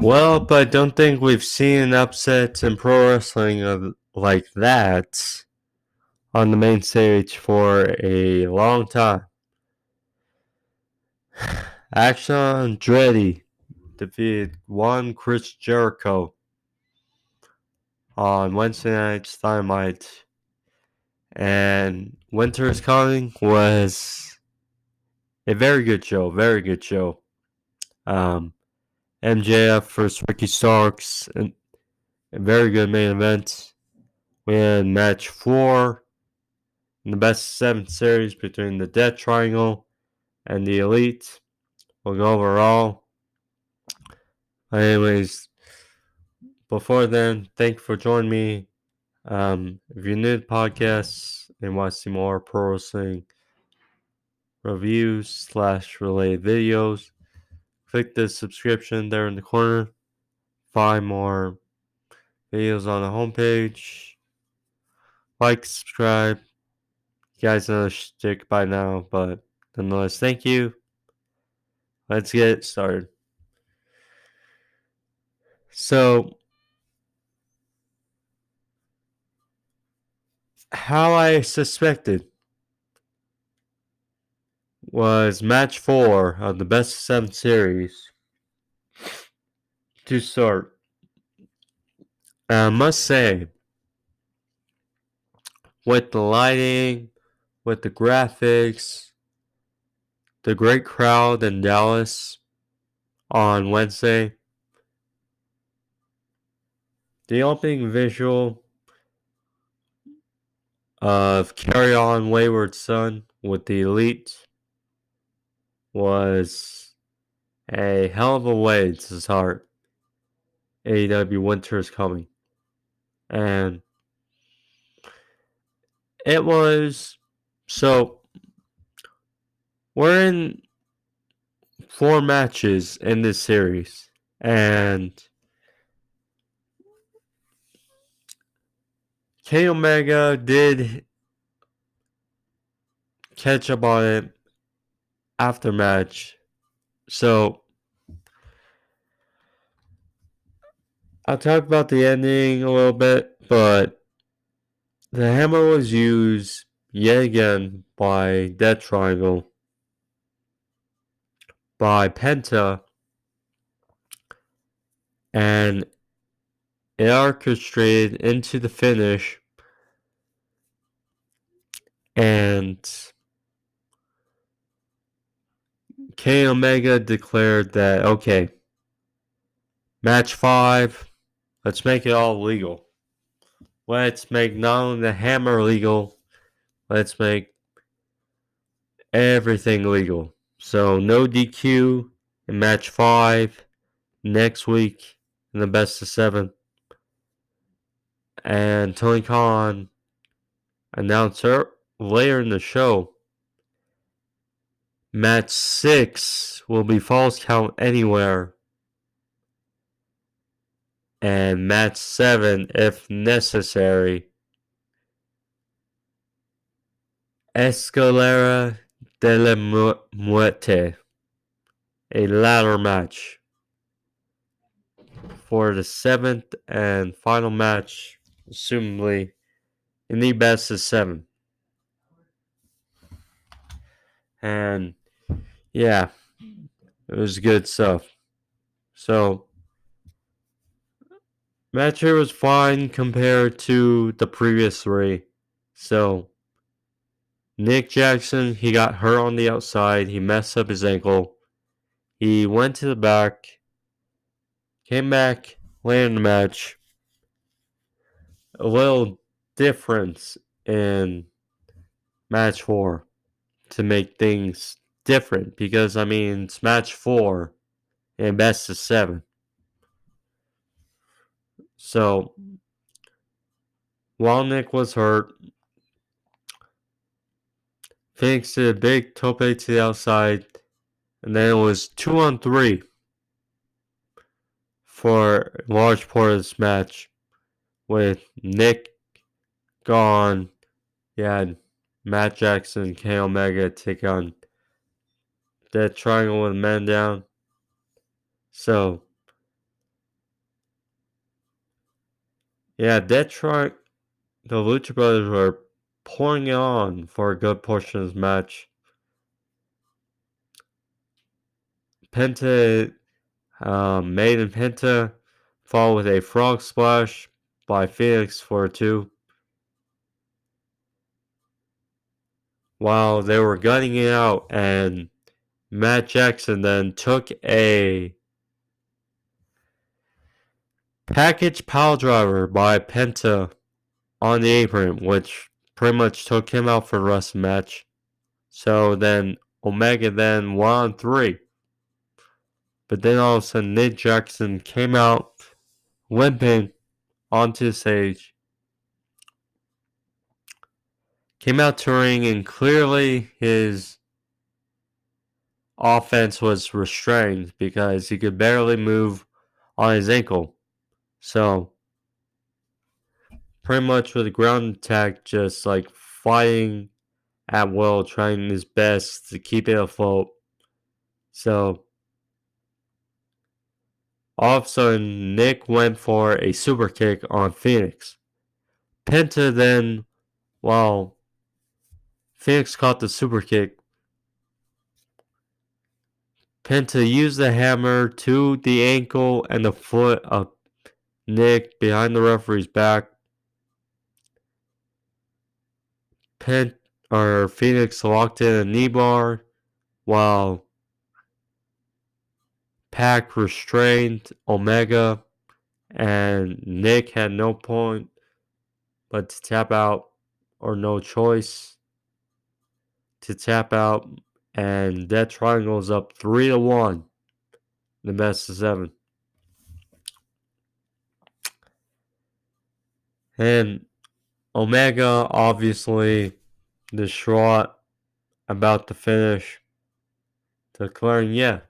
Well, but I don't think we've seen an upset in pro wrestling like that on the main stage for a long time. Action Andretti defeated one Chris Jericho on Wednesday night's Dynamite, and Winter is Coming was a very good show. Very good show. Um, MJF versus Ricky Starks, and a very good main event. We had match 4 in the best of 7 series between the Death Triangle and the Elite. We'll go over all. Anyways, before then, thank you for joining me. If you're new to podcasts and want to see more pro wrestling reviews / related videos, click the subscription there in the corner. Find more videos on the homepage. Like, subscribe. You guys know the shtick by now, but nonetheless, thank you. Let's get started. So, how I suspected was match 4 of the best of 7 series to start. I must say, with the lighting, with the graphics, the great crowd in Dallas on Wednesday, the opening visual of Carry On Wayward Son with the Elite was a hell of a way to start AEW Winter is Coming. And it was, so we're in 4 matches in this series, and Kenny Omega did catch up on it after match. So I'll talk about the ending a little bit, but the hammer was used yet again by Death Triangle, by Penta, and it orchestrated into the finish, and Kenny Omega declared that, okay, match 5, let's make it all legal. Let's make not only the hammer legal, let's make everything legal. So no DQ in match 5 next week in the best of 7. And Tony Khan announced later in the show, match 6 will be Falls Count Anywhere, and match 7, if necessary, Escalera de la Muerte, a ladder match for the 7th and final match, assumably in the best of 7. And yeah, it was good stuff. So match here was fine compared to the previous 3. So Nick Jackson, he got hurt on the outside. He messed up his ankle. He went to the back, came back, landed the match. A little difference in match 4 to make things different, because I mean it's match 4 and best of 7. So while Nick was hurt, Phoenix did a big tope to the outside, and then it was 2-on-3 for a large part of this match with Nick gone. You had Matt Jackson and Kenny Omega take on Death Triangle with men down. So Yeah, Detroit, the Lucha Brothers were pouring it on for a good portion of this match. Penta, Maiden Penta, followed with a frog splash by Phoenix for a 2. While they were gunning it out, and Matt Jackson then took a package pile driver by Penta on the apron, which pretty much took him out for the rest of the match. So then Omega then 1-on-3. But then all of a sudden Nick Jackson came out limping onto the stage. Came out to ring, and clearly his offense was restrained because he could barely move on his ankle. So pretty much with a ground attack, just like fighting at will, trying his best to keep it afloat. So all of a sudden, Nick went for a super kick on Phoenix. Penta then, while Phoenix caught the super kick, Penta used the hammer to the ankle and the foot of Nick behind the referee's back. Phoenix locked in a knee bar while Pac restrained Omega, and Nick had no point but to tap out, or no choice to tap out, and that triangle's up 3-1, the best of 7. And Omega obviously distraught about the finish, declaring, yeah,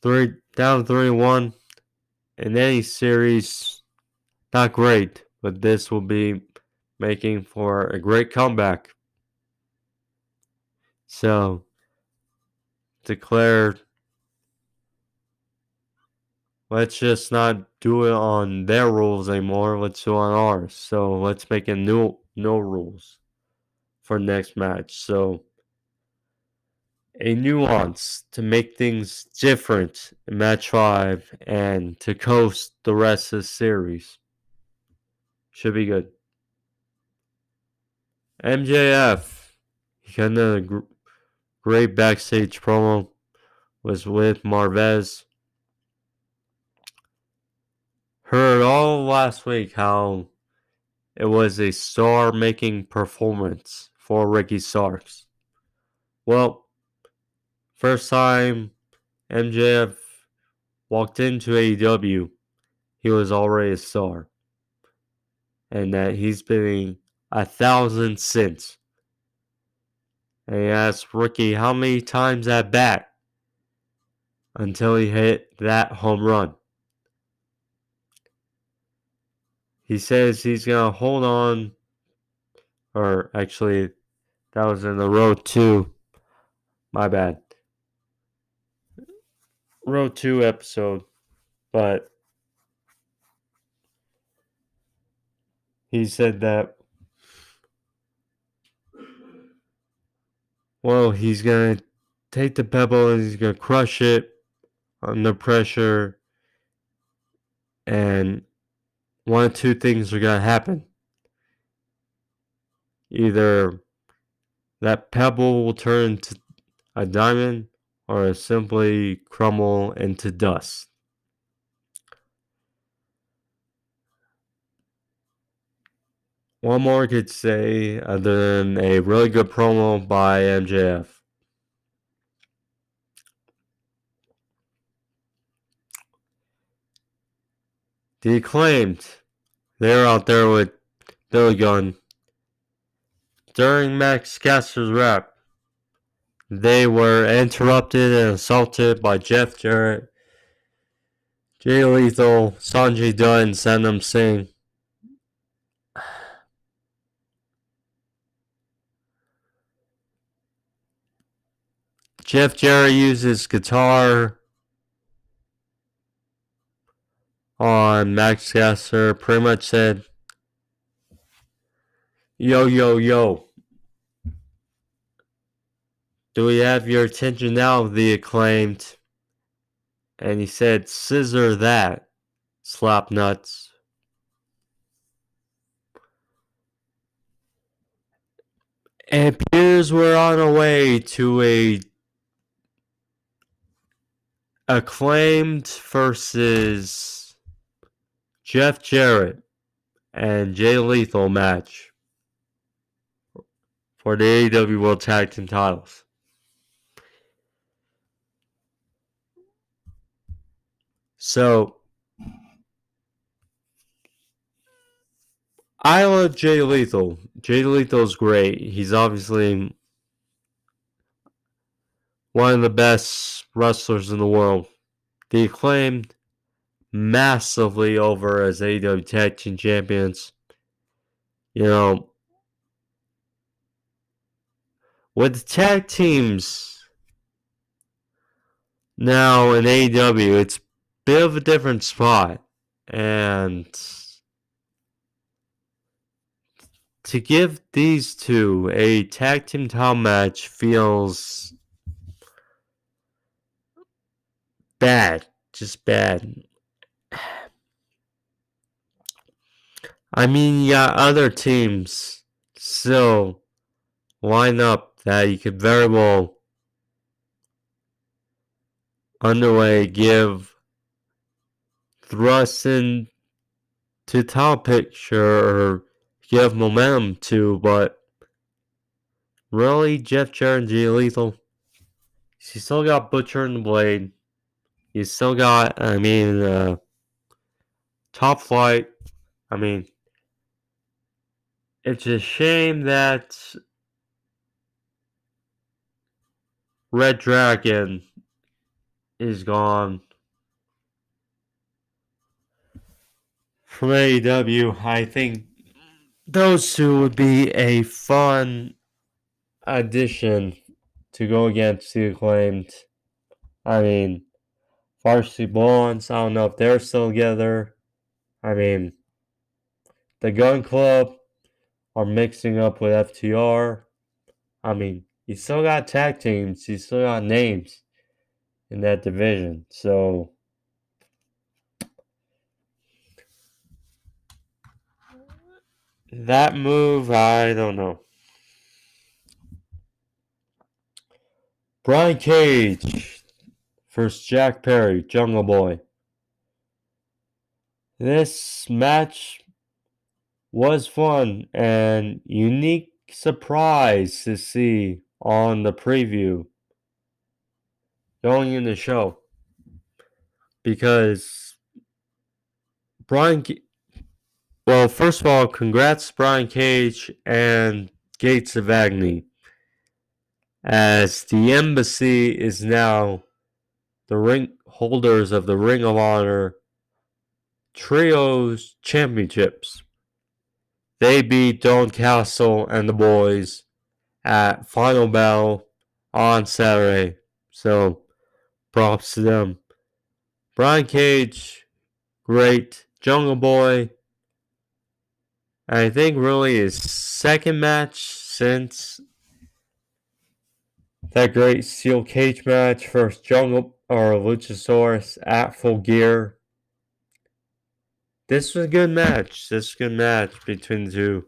3-1 in any series, not great, but this will be making for a great comeback. So, declared, let's just not do it on their rules anymore. Let's do it on ours. So let's make a no rules for next match. So a nuance to make things different in match 5 and to coast the rest of the series. Should be good. MJF, he got another great backstage promo, was with Marvez. Heard all last week how it was a star-making performance for Ricky Starks. Well, first time MJF walked into AEW, he was already a star. And that he's been 1,000 since. And he asked Ricky how many times at bat until he hit that home run. He says he's going to hold on, or actually, that was in the Road 2. My bad. Road 2 episode. But he said that, well, he's going to take the pebble and he's going to crush it under pressure. And one of two things are going to happen. Either that pebble will turn into a diamond or simply crumble into dust. What more could say other than a really good promo by MJF? The Acclaimed, they're out there with Billy Gunn. During Max Caster's rap, they were interrupted and assaulted by Jeff Jarrett, Jay Lethal, Sanjay Dutt, and Satnam Singh. Jeff Jarrett uses guitar on Max Caster. Pretty much said, yo, yo, yo. Do we have your attention now, the Acclaimed? And he said, scissor that, slap nuts. It appears we're on our way to a Acclaimed versus Jeff Jarrett and Jay Lethal match for the AEW World Tag Team titles. So, I love Jay Lethal. Jay Lethal's great. He's obviously one of the best wrestlers in the world. The Acclaimed massively over as AEW Tag Team Champions. You know, with the tag teams now in AEW, it's a bit of a different spot. And to give these two a tag team title match feels bad. Just bad. I mean, you got other teams still line up that you could very well underway give thrust into top picture or give momentum to, but really, Jeff Jarrett and Jay Lethal, you still got Butcher and the Blade. You still got, Top Flight. I mean, it's a shame that Red Dragon is gone from AEW. I think those two would be a fun addition to go against the Acclaimed. I mean, Varsity Blondes, I don't know if they're still together. I mean, the Gun Club are mixing up with FTR. I mean, you still got tag teams, you still got names in that division. So that move, I don't know. Brian Cage versus Jack Perry, Jungle Boy. This match was fun and unique surprise to see on the preview going in the show. Because well, first of all, congrats Brian Cage and Gates of Agony, as the Embassy is now the ring holders of the Ring of Honor Trios Championships. They beat Don Castle and the boys at Final Battle on Saturday. So, props to them. Brian Cage, great. Jungle Boy, I think really his second match since that great steel cage match versus Jungle or Luchasaurus at Full Gear. This was a good match. Between the two.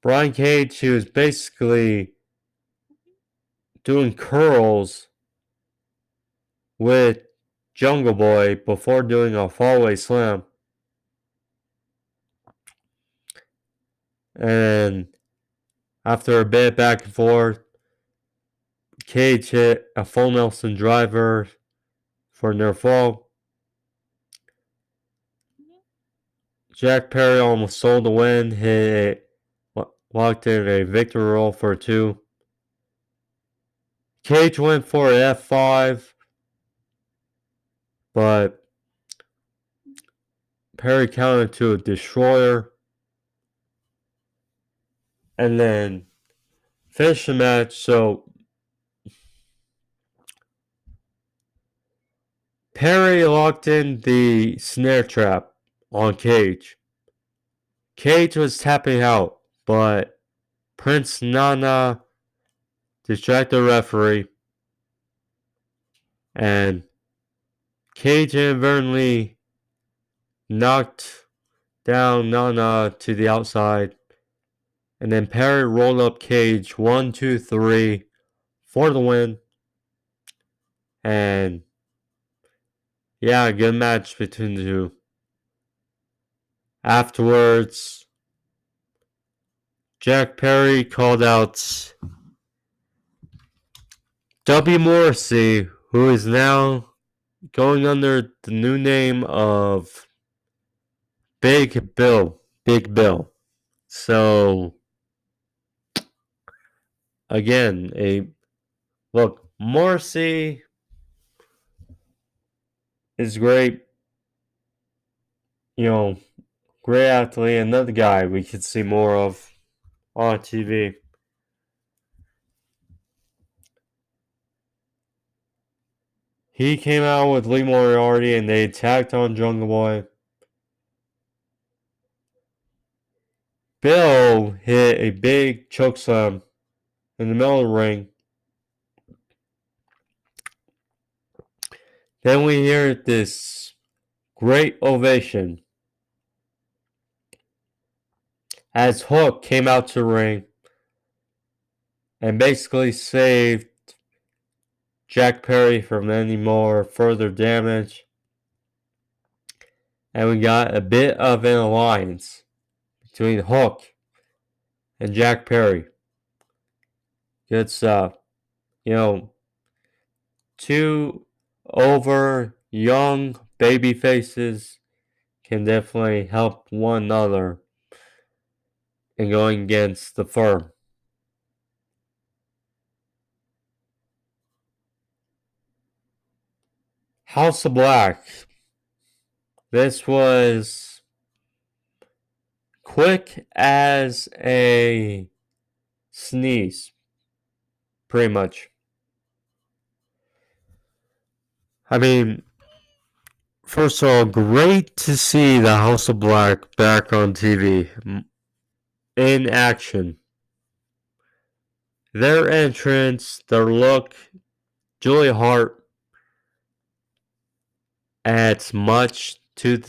Brian Cage, he was basically doing curls with Jungle Boy before doing a fallaway slam. And after a bit back and forth, Cage hit a full Nelson driver for near fall. Jack Perry almost sold the win, locked in a victory roll for a 2. Cage went for an F5, but Perry countered to a destroyer. And then finished the match. So Perry locked in the snare trap on Cage. Cage was tapping out, but Prince Nana distracted the referee, and Cage inadvertently knocked down Nana to the outside, and then Perry rolled up Cage 1, 2, 3 for the win. And yeah, good match between the two. Afterwards, Jack Perry called out W. Morrissey, who is now going under the new name of Big Bill. Big Bill. So, again, look, Morrissey is great. You know, great athlete. Another guy we could see more of on TV. He came out with Lee Moriarty and they attacked on Jungle Boy. Bill hit a big chokeslam in the middle of the ring. Then we hear this great ovation as Hook came out to the ring and basically saved Jack Perry from any more further damage. And we got a bit of an alliance between Hook and Jack Perry. Good stuff. You know, two over young baby faces can definitely help one another in going against the firm. House of Black. This was quick as a sneeze, pretty much. I mean, first of all, great to see the House of Black back on TV in action. Their entrance, their look, Julia Hart adds much to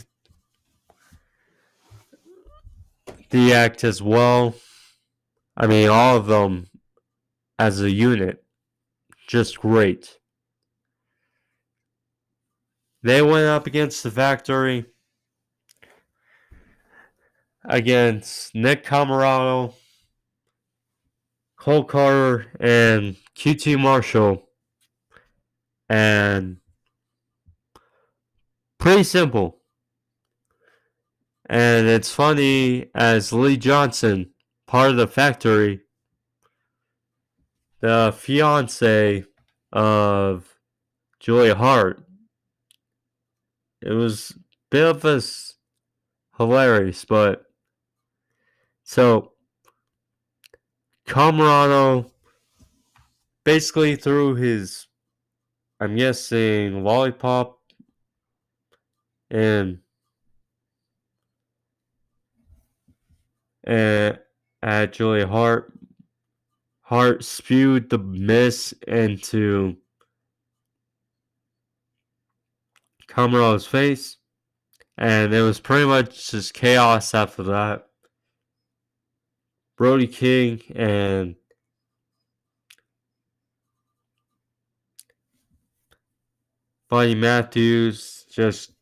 the act as well. I mean, all of them as a unit, just great. They went up against the Factory, against Nick Camarado, Cole Carter, and QT Marshall. And pretty simple. And it's funny, as Lee Johnson, part of the Factory, the fiance of Julia Hart, it was a bit of a hilarious, but so Camarado basically threw his, I'm guessing, lollipop and at Julia Hart. Hart spewed the mist into Camarado's face, and it was pretty much just chaos after that. Brody King and Buddy Matthews just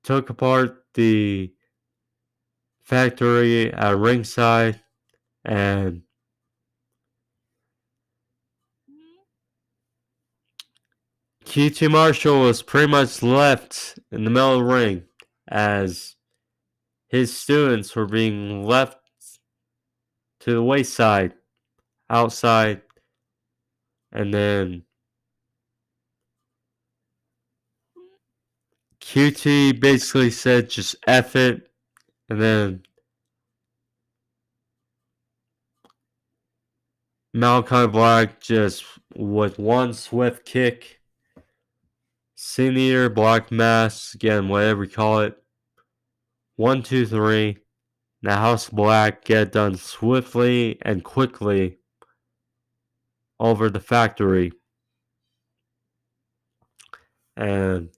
took apart the Factory at ringside, and QT Marshall was pretty much left in the middle of the ring as his students were being left to the wayside, outside, and then QT basically said just F it, and then Malachi Black just with one swift kick Sin Eater, Black Mass, again, whatever you call it. 1, 2, 3. The House of Black get done swiftly and quickly over the factory. And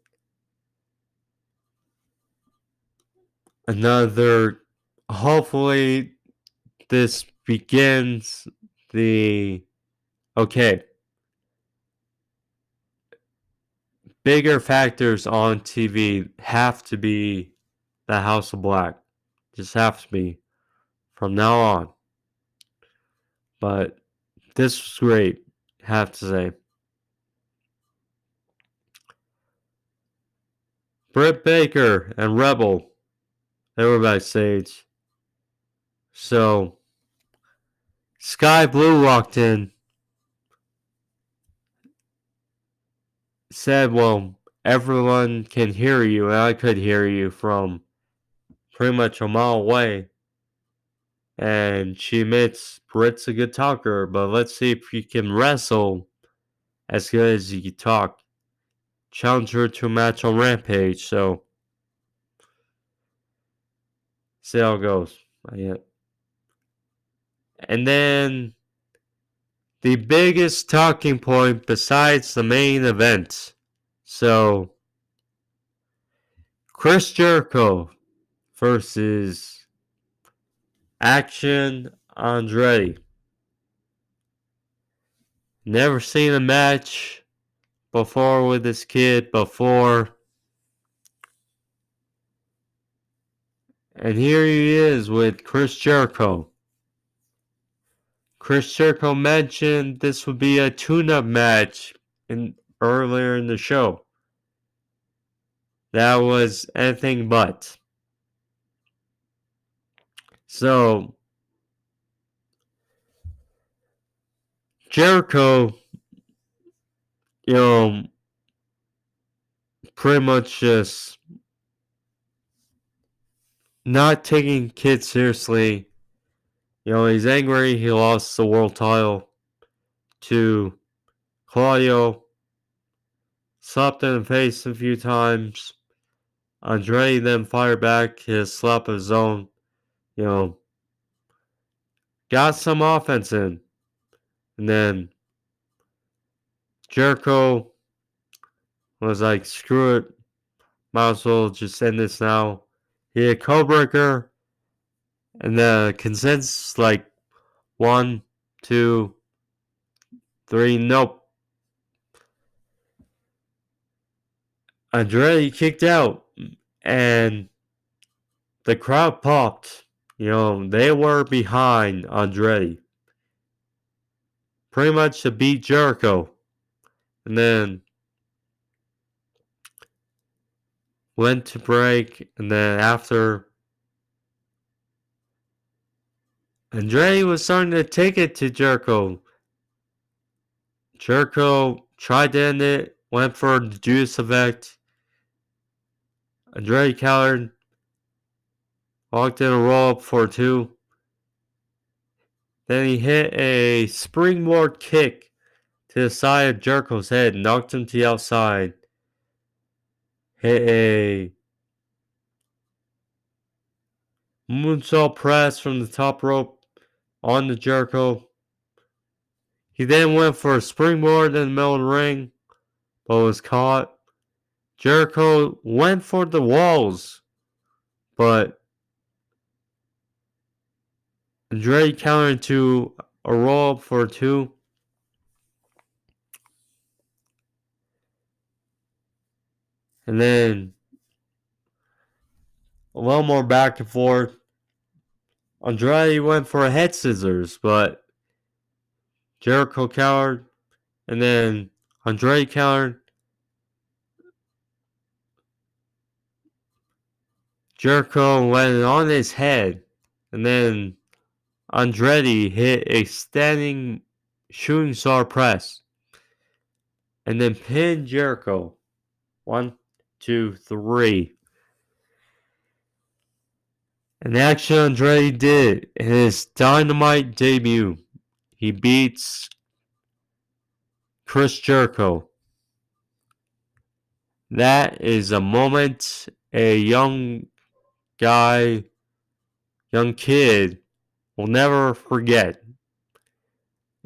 hopefully this begins bigger factors on TV have to be the House of Black. Just have to be from now on. But this was great, have to say. Britt Baker and Rebel, they were backstage. So, Sky Blue walked in, said, well, everyone can hear you, and I could hear you from pretty much a mile away. And she admits Britt's a good talker, but let's see if you can wrestle as good as you can talk. Challenge her to a match on Rampage, so see how it goes. And then the biggest talking point besides the main event. So, Chris Jericho versus Action Andretti. Never seen a match before with this kid before. And here he is with Chris Jericho. Chris Jericho mentioned this would be a tune-up match earlier in the show. That was anything but. So, Jericho, pretty much just not taking kids seriously. He's angry he lost the world title to Claudio. Slapped in the face a few times. Andretti then fired back his slap of his own. Got some offense in. And then Jericho was like, screw it. Might as well just end this now. He hit Codebreaker. And the consensus like 1, 2, 3. Nope. Andretti kicked out. And the crowd popped. They were behind Andretti. Pretty much to beat Jericho. And then went to break. And then after, Andretti was starting to take it to Jericho. Jericho tried to end it. Went for the Judas effect. Andretti countered. Walked in a roll up for 2. Then he hit a springboard kick to the side of Jericho's head. Knocked him to the outside. Hit a moonsault press from the top rope on the Jericho. He then went for a springboard in the middle of the ring, but was caught. Jericho went for the walls, but Andretti countered to a roll up for 2. And then a little more back and forth. Andretti went for a head scissors, but Jericho countered. And then Andretti countered. Jericho went on his head. And then Andretti hit a standing shooting star press. And then pinned Jericho. 1, 2, 3. And Action Andretti did in his Dynamite debut. He beats Chris Jericho. That is a moment a young guy, young kid will never forget.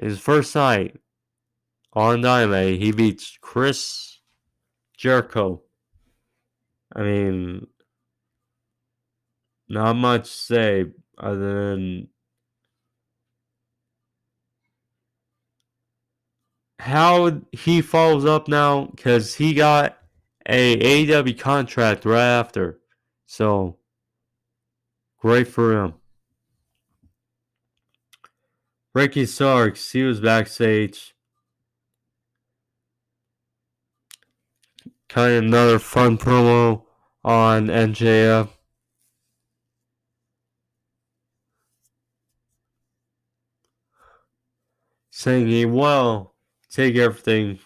His first night on Dynamite, he beats Chris Jericho. I mean, not much to say other than how he follows up now because he got a AEW contract right after. So, great for him. Ricky Starks, he was backstage. Kind of another fun promo on MJF. Saying he will take everything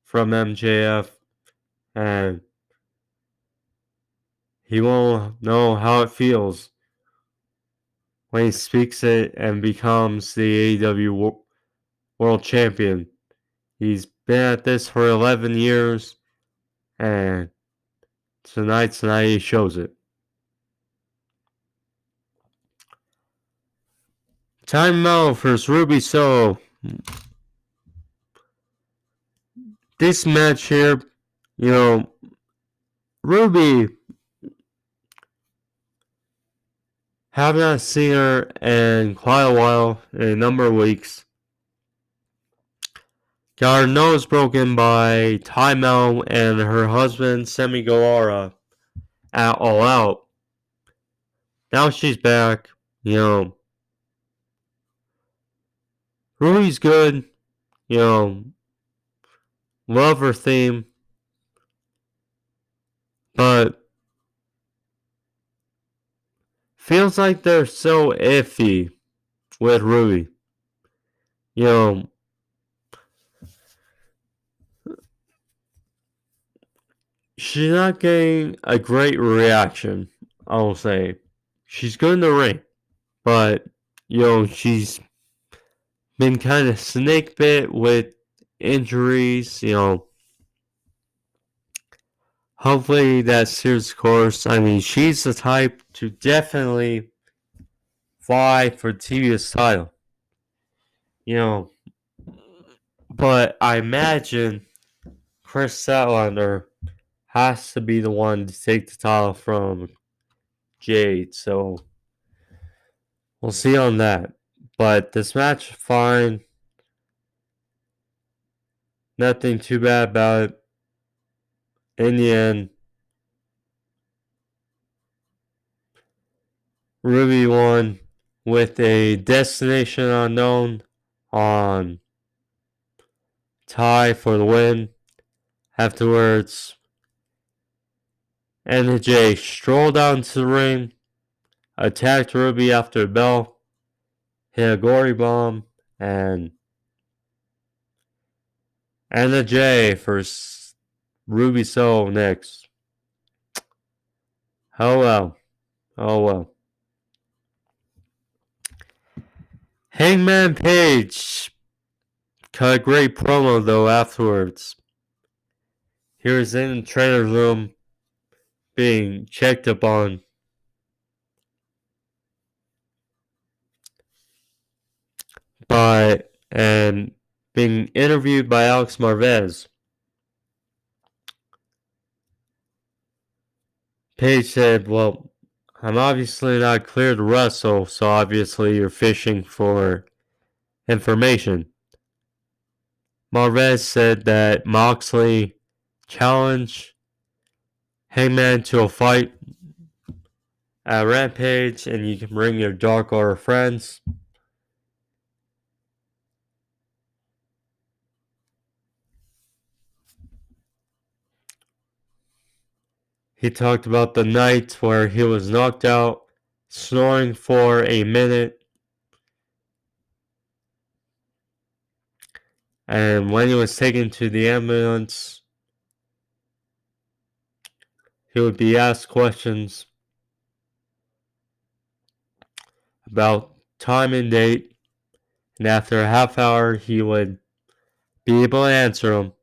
from MJF and he won't know how it feels when he speaks it and becomes the AEW World Champion. He's been at this for 11 years and tonight he shows it. Time Melo versus Ruby Soho. This match here, Ruby, have not seen her in quite a while, in a number of weeks. Got her nose broken by Ty Melo and her husband, Semi Guevara, at All Out. Now she's back, Ruby's good, love her theme, but feels like they're so iffy with Ruby. She's not getting a great reaction, I will say. She's good in the ring, but, she's been kind of snake bit with injuries, Hopefully that steers course. I mean, she's the type to definitely vie for TV's title. But I imagine Chris Statlander has to be the one to take the title from Jade. So we'll see on that. But this match, fine. Nothing too bad about it. In the end, Ruby won with a Destination Unknown on Ty for the win. Afterwards, NJ strolled down to the ring, attacked Ruby after the bell, hit a gory bomb, and NJ for Ruby Soho next. Oh well. Oh well. Hangman Page cut a great promo though afterwards. He was in the trainer's room being checked upon. And being interviewed by Alex Marvez. Page said, well, I'm obviously not clear to wrestle, so obviously you're fishing for information. Marvez said that Moxley challenged Hangman to a fight at Rampage and you can bring your Dark Order friends. He talked about the night where he was knocked out, snoring for a minute. And when he was taken to the ambulance, he would be asked questions about time and date. And after a half hour, he would be able to answer them.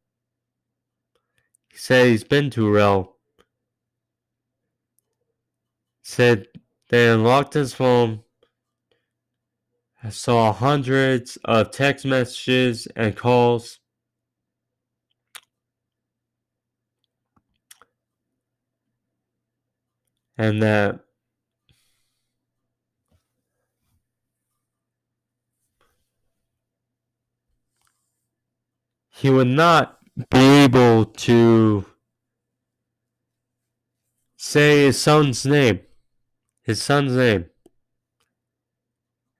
He said he's been to Rail. Said they unlocked his phone, saw hundreds of text messages and calls, and that he would not be able to say his son's name.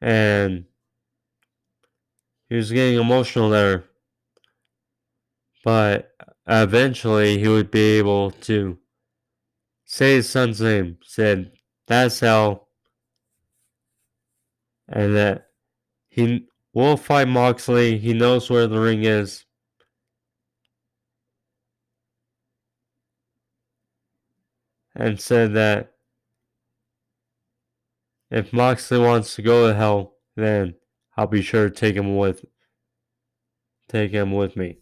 And he was getting emotional there. But eventually he would be able to say his son's name. Said, that's how. And that he will fight Moxley. He knows where the ring is. And said that if Moxley wants to go to hell, then I'll be sure to take him with me.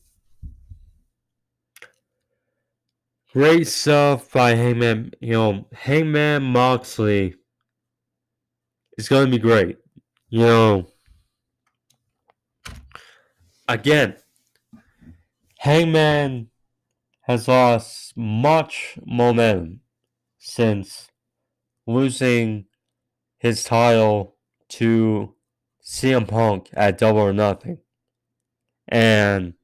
Great stuff by Hangman. Hangman Moxley is going to be great. Again, Hangman has lost much momentum since losing his title to CM Punk at Double or Nothing. And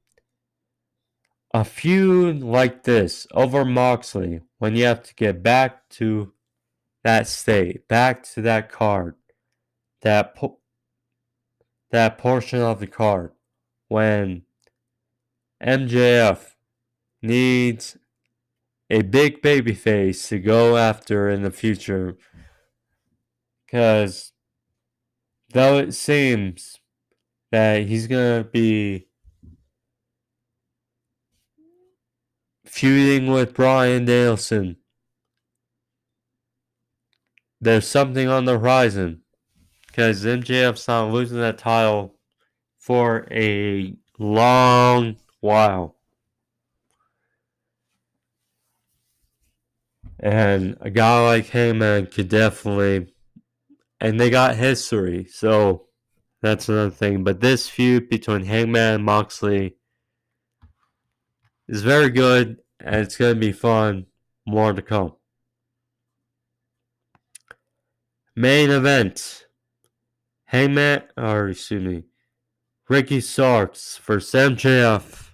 a feud like this over Moxley, when you have to get back to that state, back to that card, that portion of the card, when MJF needs a big babyface to go after in the future, because though it seems that he's going to be feuding with Bryan Danielson, there's something on the horizon, because MJF's not losing that title for a long while. And a guy like Hangman could definitely, and they got history, so that's another thing. But this feud between Hangman and Moxley is very good, and it's going to be fun. More to come. Main event. Ricky Starks versus MJF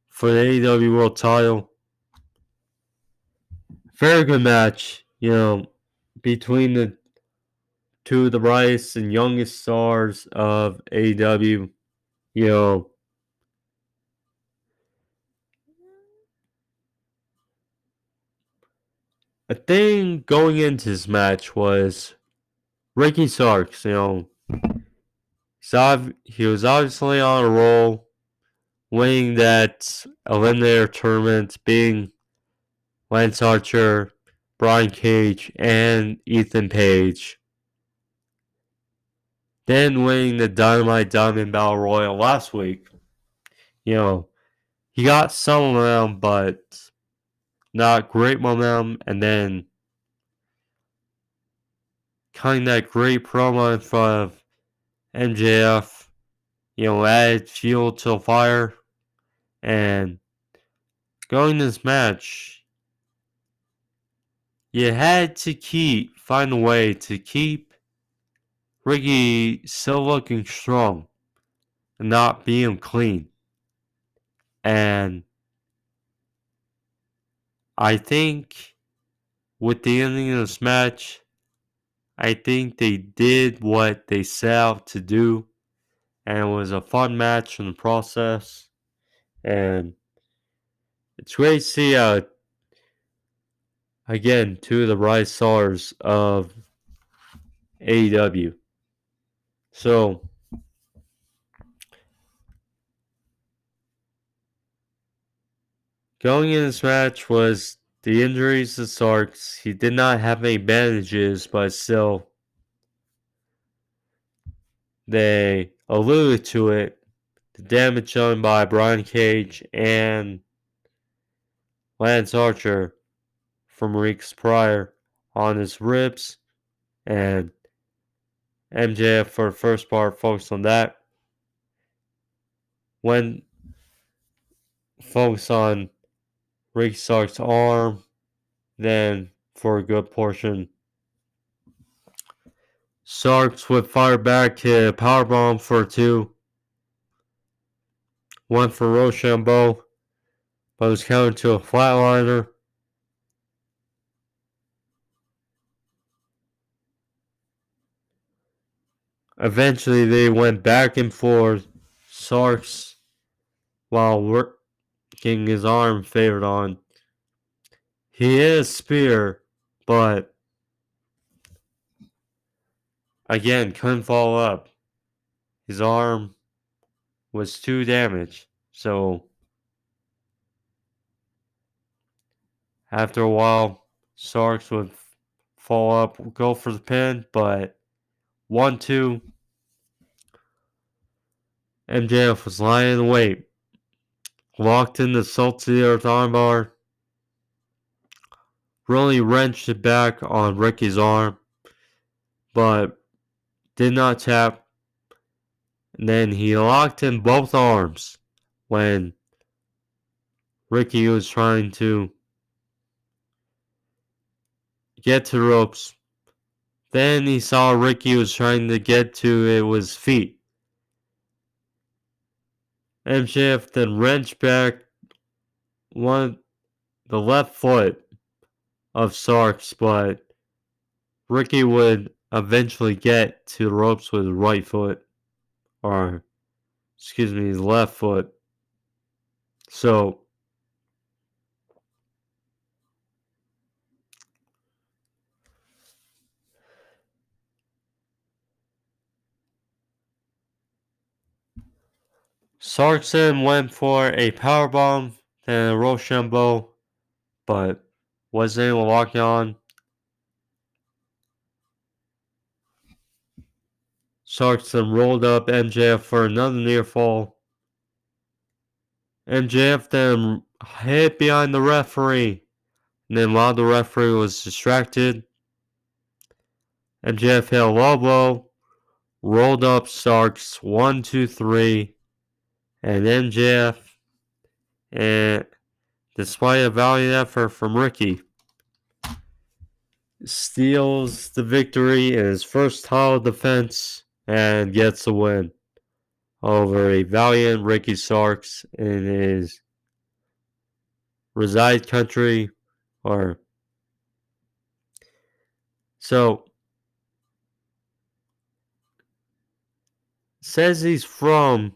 for the AEW World Title. Very good match, between the two of the brightest and youngest stars of AEW. A thing going into this match was Ricky Starks, he was obviously on a roll, winning that Eliminator tournament, being Lance Archer, Brian Cage, and Ethan Page. Then winning the Dynamite Diamond Battle Royal last week. He got some momentum, but not great momentum, and then cutting that great promo in front of MJF, added fuel to the fire, and going this match, you had to find a way to keep Ricky still looking strong and not being clean. And I think with the ending of this match, I think they did what they set out to do, and it was a fun match in the process. And it's great to see, again, two of the rise stars of AEW. So, going in this match was the injuries to Starks. He did not have any bandages, but still, they alluded to it. The damage done by Brian Cage and Lance Archer from weeks prior on his ribs, and MJF for the first part focused on that. When focused on Ricky Stark's arm, then for a good portion, Starks would fire back, hit a powerbomb for 2. One for Rochambeau, but was countered to a flatliner. Eventually, they went back and forth. Starks, while working his arm favored on, he hit a spear, but again, couldn't follow up. His arm was too damaged. So, after a while, Starks would fall up, go for the pin, but 1-2. MJF was lying in wait. Locked in the salt to the earth armbar. Really wrenched it back on Ricky's arm, but did not tap. And then he locked in both arms when Ricky was trying to get to the ropes. Then he saw Ricky was trying to get to his feet. MJF then wrenched back the left foot of Starks, but Ricky would eventually get to the ropes with his right foot. Or, excuse me, his left foot. So, Sarkson went for a powerbomb, then a Rochambeau, but wasn't able to lock on. Sarkson rolled up MJF for another near fall. MJF then hit behind the referee. And then while the referee was distracted, MJF hit a low blow, rolled up Starks 1, 2, 3, and MJF, and despite a valiant effort from Ricky, steals the victory in his first title defense and gets the win over a valiant Ricky Starks in his reside country. So says he's from,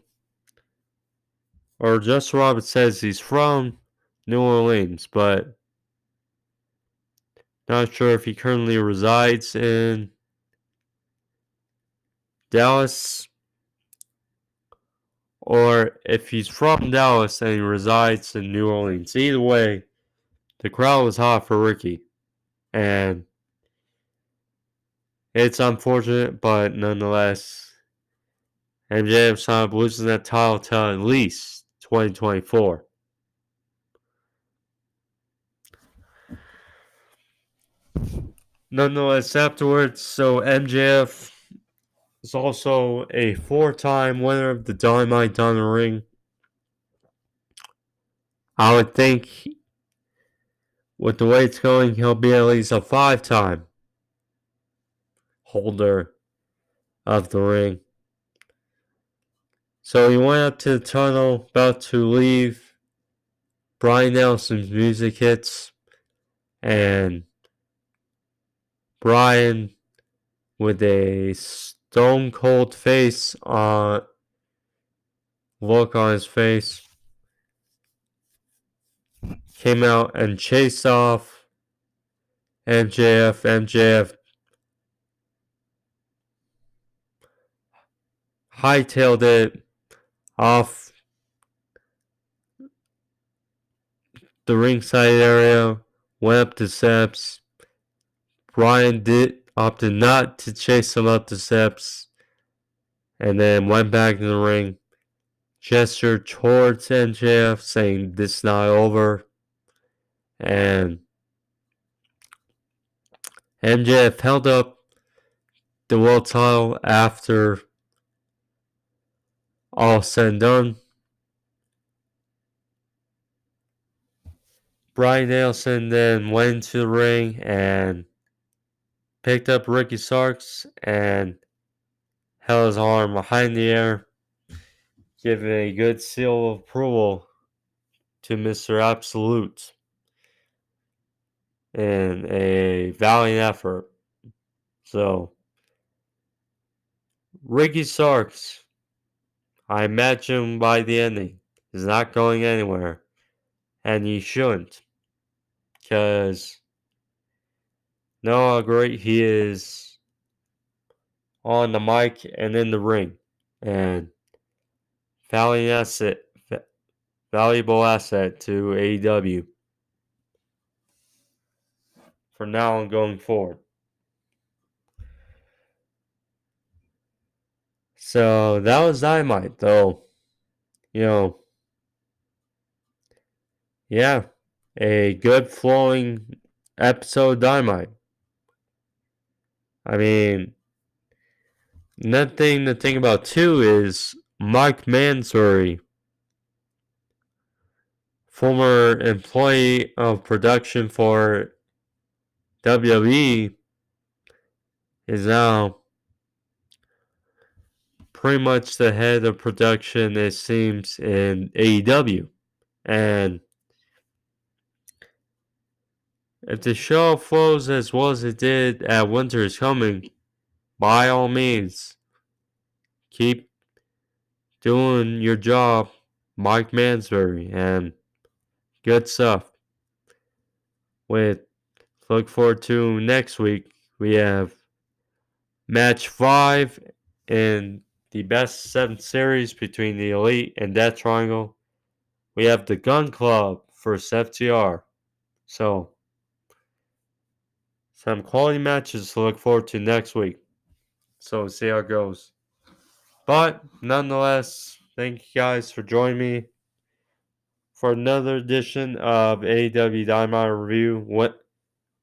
or Just Robert says he's from New Orleans, but not sure if he currently resides in Dallas or if he's from Dallas and he resides in New Orleans. Either way, the crowd was hot for Ricky. And it's unfortunate, but nonetheless, MJF's not losing that title till at least 2024. Nonetheless, afterwards, so MJF is also a 4-time winner of the Dynamite Diamond Ring. I would think with the way it's going, he'll be at least a 5-time holder of the ring. So he went up to the tunnel, about to leave. Brian Nelson's music hits, and Brian, with a stone cold look on his face, came out and chased off MJF. MJF hightailed it off the ringside area, went up the steps. Brian opted not to chase him up the steps, and then went back in the ring, gestured towards MJF, saying, "This is not over." And MJF held up the world title after all said and done. Bryan Danielson then went into the ring and picked up Ricky Starks and held his arm behind the air, giving a good seal of approval to Mr. Absolute in a valiant effort. So, Ricky Starks, I imagine by the ending, is not going anywhere, and he shouldn't, because know how great he is on the mic and in the ring, and valiant asset, valuable asset to AEW for now and going forward. So that was Dynamite, though. You know, yeah, a good flowing episode Dynamite. I mean, another thing to think about too is Mike Mansory, former employee of production for WWE, is now pretty much the head of production, it seems, in AEW. And if the show flows as well as it did at Winter is Coming, by all means, keep doing your job, Mike Mansbury, and good stuff. With look forward to next week, we have match 5 in the best 7 series between the Elite and Death Triangle. We have the Gun Club versus FTR. So, some quality matches to look forward to next week. So, see how it goes. But, nonetheless, thank you guys for joining me for another edition of AEW Dynamite Review.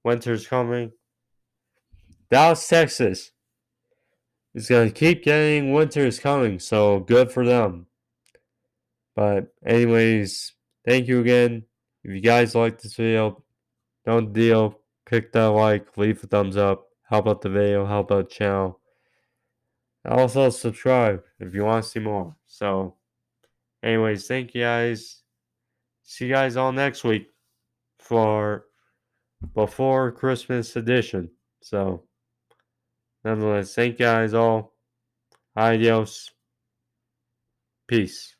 Winter's coming. Dallas, Texas is going to keep getting Winter's coming, so good for them. But, anyways, thank you again. If you guys like this video, don't deal. Click that like, leave a thumbs up, help out the video, help out the channel. Also, subscribe if you want to see more. So, anyways, thank you guys. See you guys all next week for before Christmas edition. So, nonetheless, thank you guys all. Adios. Peace.